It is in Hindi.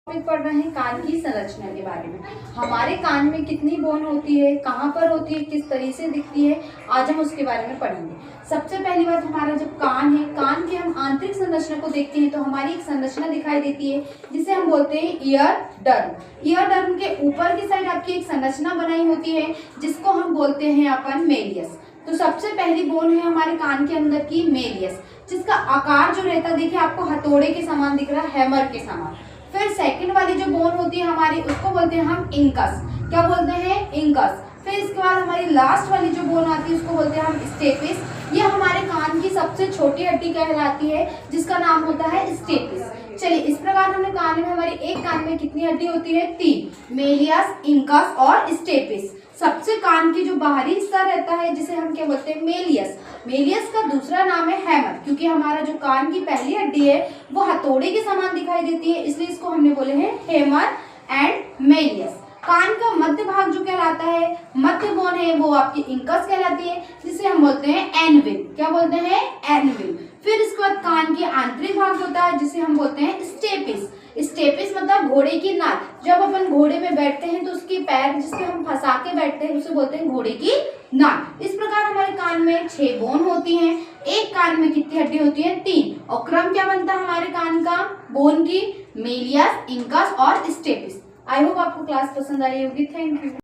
पढ़ रहे हैं कान की संरचना के बारे में। हमारे कान में कितनी बोन होती है, कहाँ पर होती है, किस तरह से दिखती है, आज हम उसके बारे में पढ़ेंगे। सबसे पहली बात, हमारा जब कान है, कान की हम आंतरिक संरचना को देखते हैं तो हमारी एक संरचना दिखाई देती है जिसे हम बोलते हैं ईयर डर्म। ईयर डर्म के ऊपर की साइड आपकी एक संरचना बनाई होती है जिसको हम बोलते हैं अपन मेलियस। तो सबसे पहली बोन है हमारे कान के अंदर की मेलियस, जिसका आकार जो रहता है, देखिए आपको हथौड़े के समान दिख रहा है, हैमर के समान। फिर सेकंड वाली जो बोन होती है हमारी, उसको बोलते हैं हम इंकस। क्या बोलते हैं? इंकस। फिर इसके बाद हमारी लास्ट वाली जो बोन आती है उसको बोलते हैं हम स्टेपिस। ये हमारे कान की सबसे छोटी हड्डी कहलाती है जिसका नाम होता है स्टेपिस। चलिए, इस प्रकार हमने कान में, हमारी एक कान में कितनी हड्डी होती है? 3, मेलियस, इंकस और स्टेपिस। सबसे कान की जो बाहरी हिस्सा रहता है जिसे हम क्या बोलते हैं? मेलियस। मेलियस का दूसरा नाम है हैमर, क्योंकि हमारा जो कान की पहली हड्डी है वो हथौड़े के समान दिखाई देती है, इसलिए इसको हमने बोले हैं हैमर एंड मेलियस। कान का मध्य भाग जो कहलाता है, मध्य बोन है, वो आपकी इंकस कहलाती है, जिसे हम बोलते हैं एनविल। क्या बोलते हैं? एनविल। फिर इसके बाद कान की आंतरिक भाग होता है जिसे हम बोलते हैं स्टेपिस। स्टेपिस मतलब घोड़े की नाल। जब अपन घोड़े में बैठते हैं तो उसकी पैर जिससे हम फंसा के बैठते हैं उसे बोलते हैं घोड़े की नाल। इस प्रकार हमारे कान में 6 बोन होती हैं। एक कान में कितनी हड्डी होती है? 3। और क्रम क्या बनता है हमारे कान का? बोन की मेलियस, इंकस और स्टेपिस। आई होप आपको क्लास पसंद आई होगी। Thank you.